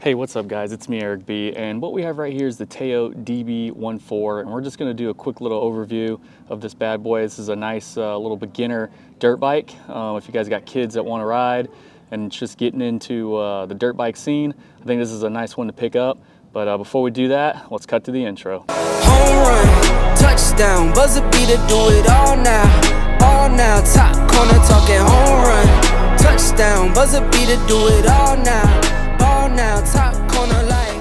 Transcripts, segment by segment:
Hey, what's up guys? It's me, Eric B, and what we have right here is the Tao Db14, and we're just going to do a quick little overview of this bad boy. This is a nice little beginner dirt bike. If you guys got kids that want to ride and just getting into the dirt bike scene, I think this is a nice one to pick up. But before we do that, let's cut to the intro. Home run, touchdown, buzzer beater, do it all now, top corner talking home run, touchdown, buzzer beater, do it all now, top corner like.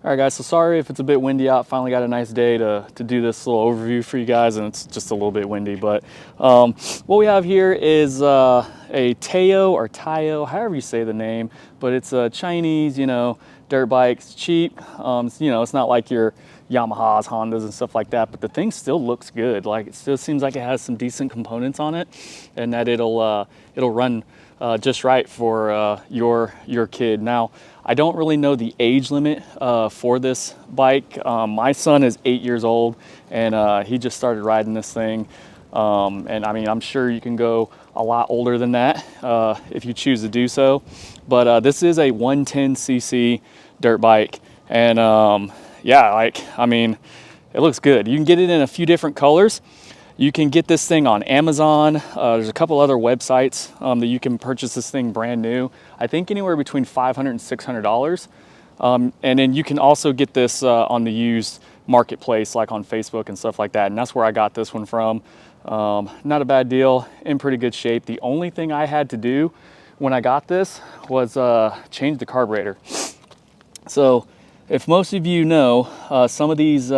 All right guys, so sorry if it's a bit windy out. Finally got a nice day to do this little overview for you guys, and it's just a little bit windy, but what we have here is a Tao or Tao, however you say the name, but it's a Chinese, dirt bike. It's cheap. It's not like your Yamahas, Hondas and stuff like that, but the thing still looks good. Like, it still seems like it has some decent components on it, and that it'll run just right for your kid. Now, I don't really know the age limit for this bike. My son is 8 years old, and he just started riding this thing. And I mean, I'm sure you can go a lot older than that if you choose to do so. But this is a 110cc dirt bike, and yeah, I mean, it looks good. You can get it in a few different colors. You can get this thing on Amazon. There's a couple other websites that you can purchase this thing brand new. I think anywhere between $500 and $600. And then you can also get this on the used marketplace, like on Facebook and stuff like that. And that's where I got this one from. Not a bad deal, in pretty good shape. The only thing I had to do when I got this was change the carburetor. So if most of you know, some of these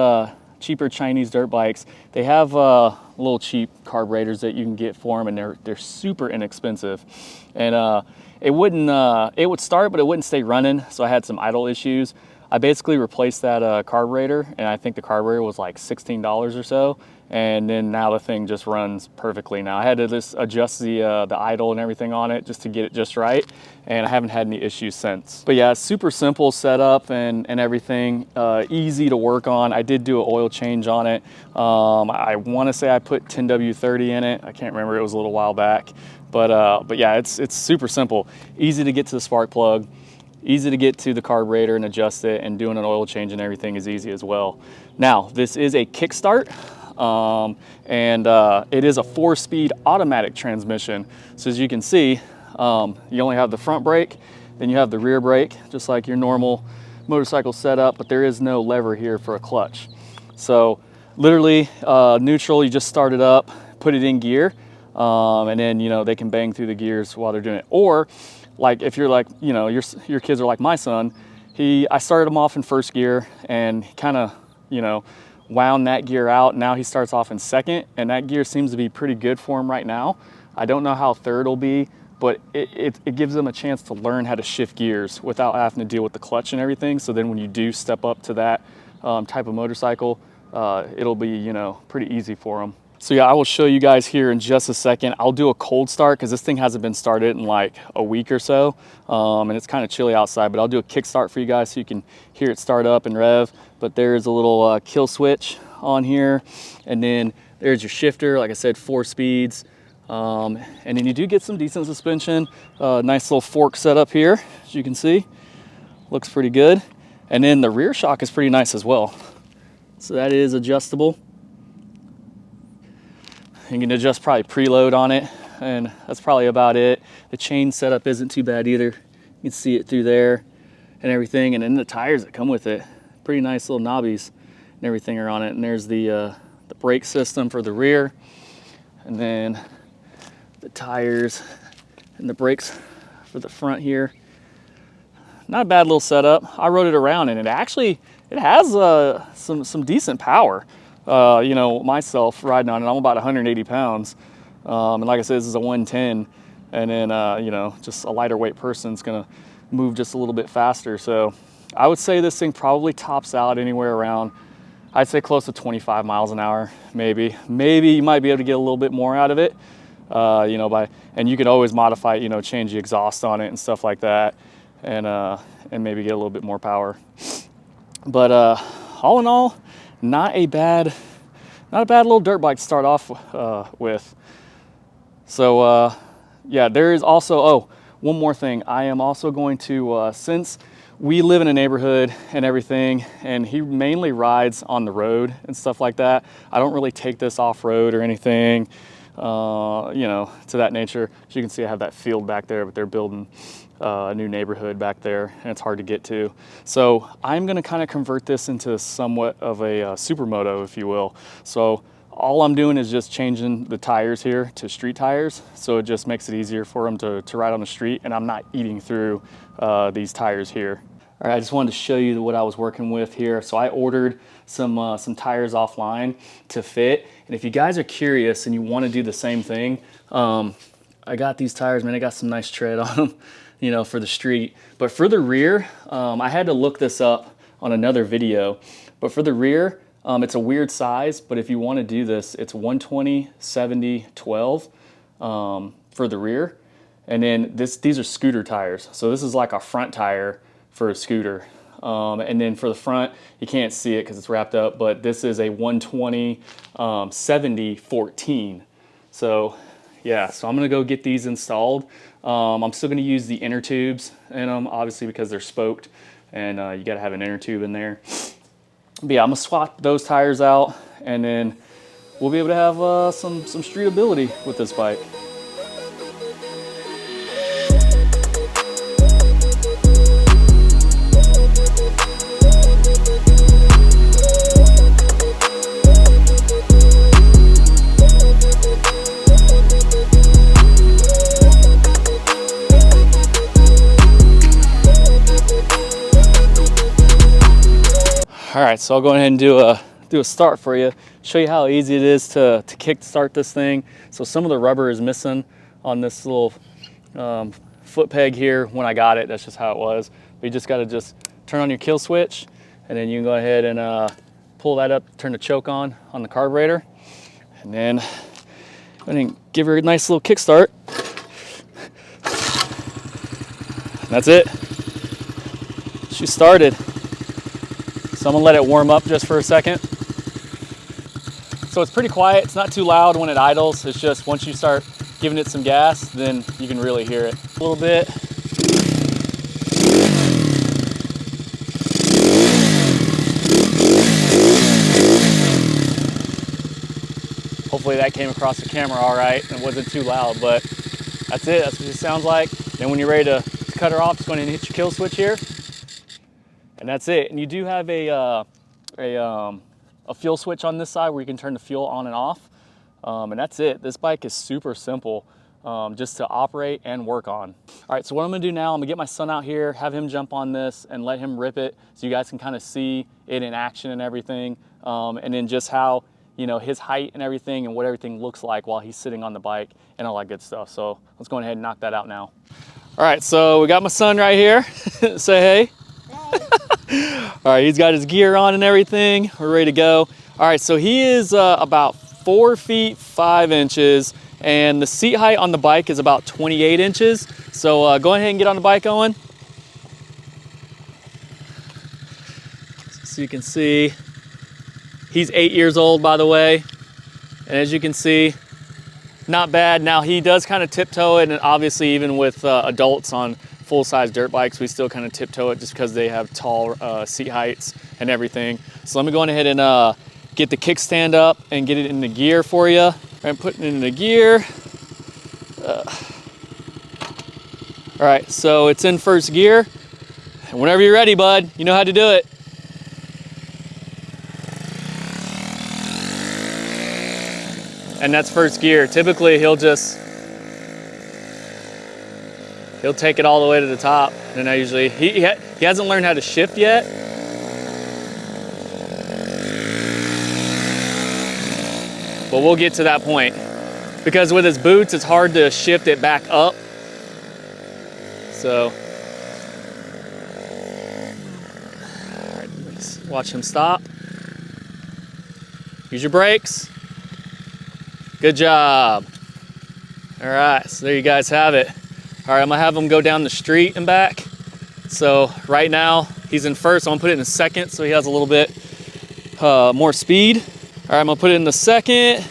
cheaper Chinese dirt bikes, they have little cheap carburetors that you can get for them, and they're super inexpensive. And it would start, but it wouldn't stay running, so I had some idle issues. I basically replaced that carburetor, and I think the carburetor was like $16 or so, and then now the thing just runs perfectly. Now I had to just adjust the idle and everything on it just to get it just right, and I haven't had any issues since. But yeah, super simple setup and everything, easy to work on. I did do an oil change on it. I want to say I put 10W30 in it. I can't remember, it was a little while back, but yeah, it's super simple, easy to get to the spark plug, easy to get to the carburetor and adjust it, and doing an oil change and everything is easy as well. Now, this is a kickstart, and it is a 4-speed automatic transmission. So as you can see, you only have the front brake, then you have the rear brake, just like your normal motorcycle setup, but there is no lever here for a clutch. So literally neutral, you just start it up, put it in gear, and then they can bang through the gears while they're doing it. Or like if you're like, your kids are like my son, I started him off in first gear and kind of, wound that gear out. Now he starts off in second, and that gear seems to be pretty good for him right now. I don't know how third will be, but it gives them a chance to learn how to shift gears without having to deal with the clutch and everything. So then when you do step up to that type of motorcycle, it'll be, pretty easy for them. So yeah, I will show you guys here in just a second. I'll do a cold start because this thing hasn't been started in like a week or so, and it's kind of chilly outside, but I'll do a kick start for you guys so you can hear it start up and rev. But there's a little kill switch on here, and then there's your shifter, like I said, 4 speeds, and then you do get some decent suspension. Nice little fork setup here, as you can see, looks pretty good. And then the rear shock is pretty nice as well, so that is adjustable. You can adjust probably preload on it, and that's probably about it. The chain setup isn't too bad either. You can see it through there and everything. And then the tires that come with it, pretty nice little knobbies and everything are on it. And there's the brake system for the rear, and then the tires and the brakes for the front here. Not a bad little setup. I rode it around, and it has some decent power. Myself riding on it, I'm about 180 pounds. And like I said, this is a 110, and then, just a lighter weight person's gonna move just a little bit faster. So I would say this thing probably tops out anywhere around, I'd say close to 25 miles an hour, maybe. Maybe you might be able to get a little bit more out of it, and you could always modify it, change the exhaust on it and stuff like that, and maybe get a little bit more power. But all in all, not a bad little dirt bike to start off with. So yeah, there is also, one more thing. I am also going to, since we live in a neighborhood and everything, and he mainly rides on the road and stuff like that, I don't really take this off-road or anything, you know, to that nature. As you can see, I have that field back there, but they're building a new neighborhood back there, and it's hard to get to. So I'm gonna kind of convert this into somewhat of a supermoto, if you will. So all I'm doing is just changing the tires here to street tires. So it just makes it easier for them to ride on the street, and I'm not eating through these tires here. All right, I just wanted to show you what I was working with here. So I ordered some tires offline to fit. And if you guys are curious and you want to do the same thing, I got these tires, man, they got some nice tread on them, you know, for the street. But for the rear, I had to look this up on another video. But for the rear, it's a weird size, but if you want to do this, it's 120, 70, 12 for the rear. And then these are scooter tires. So this is like a front tire for a scooter. And then for the front, you can't see it because it's wrapped up, but this is a 120, 70, 14. So yeah, so I'm gonna go get these installed. I'm still gonna use the inner tubes in them, obviously because they're spoked, and you gotta have an inner tube in there. But yeah, I'm gonna swap those tires out, and then we'll be able to have some street ability with this bike. All right, so I'll go ahead and do a start for you, show you how easy it is to kick start this thing. So some of the rubber is missing on this little foot peg here when I got it. That's just how it was. But you just got to just turn on your kill switch, and then you can go ahead and pull that up, turn the choke on the carburetor, and then give her a nice little kick start. And that's it. She started. So I'm gonna let it warm up just for a second. So it's pretty quiet. It's not too loud when it idles. It's just once you start giving it some gas, then you can really hear it a little bit. Hopefully that came across the camera all right and it wasn't too loud, but that's it. That's what it sounds like. Then when you're ready to cut her off, just go ahead and hit your kill switch here. And that's it. And you do have a fuel switch on this side where you can turn the fuel on and off. And that's it. This bike is super simple just to operate and work on. All right, so what I'm gonna do now, I'm gonna get my son out here, have him jump on this and let him rip it so you guys can kind of see it in action and everything. And then just how, you know, his height and everything and what everything looks like while he's sitting on the bike and all that good stuff. So let's go ahead and knock that out now. All right, so we got my son right here. Say hey. All right, he's got his gear on and everything. We're ready to go. All right, so he is about 4 feet 5 inches, and the seat height on the bike is about 28 inches. So go ahead and get on the bike, Owen. So you can see, he's 8 years old, by the way. And as you can see, not bad. Now he does kind of tiptoe it, and obviously even with adults on full-size dirt bikes, we still kind of tiptoe it just because they have tall seat heights and everything. So let me go ahead and get the kickstand up and get it in the gear for you. I'm putting it in the gear. All right, so it's in first gear. And whenever you're ready, bud, you know how to do it. And that's first gear. Typically, he'll take it all the way to the top. And I usually, he hasn't learned how to shift yet. But we'll get to that point. Because with his boots, it's hard to shift it back up. So, all right, let's watch him stop. Use your brakes. Good job. All right, so there you guys have it. All right, I'm gonna have him go down the street and back. So right now, he's in first. I'm gonna put it in second so he has a little bit more speed. All right, I'm gonna put it in the second.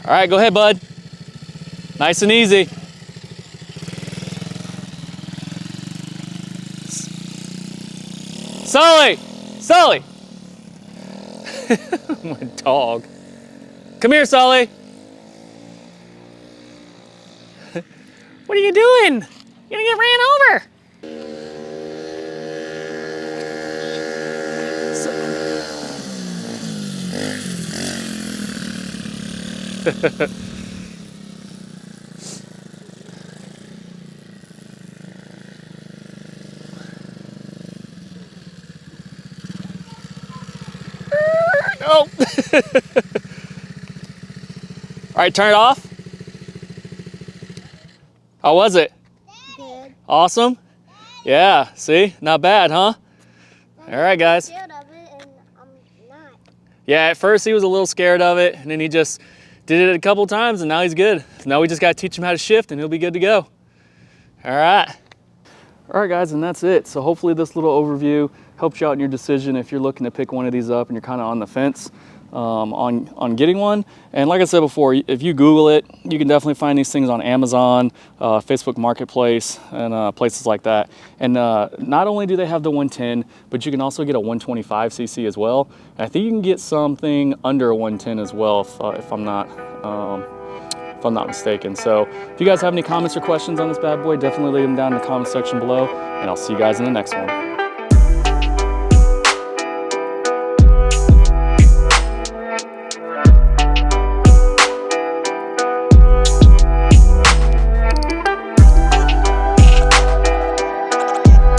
All right, go ahead, bud. Nice and easy. Sully! Sully! My dog. Come here, Sully. What are you doing? You're gonna get ran over. Oh. All right, turn it off. How was it? Good. Awesome? Yeah, see? Not bad, huh? All right, guys. Scared of it, and I'm not. Yeah, at first he was a little scared of it, and then he just did it a couple times, and now he's good. Now we just got to teach him how to shift, and he'll be good to go. All right. All right, guys, and that's it. So hopefully this little overview helps you out in your decision if you're looking to pick one of these up and you're kind of on the fence on getting one. And like I said before, if you Google it, you can definitely find these things on Amazon, Facebook Marketplace, and places like that. And not only do they have the 110, but you can also get a 125cc as well. And I think you can get something under a 110 as well, if I'm not mistaken. So if you guys have any comments or questions on this bad boy, definitely leave them down in the comment section below, and I'll see you guys in the next one.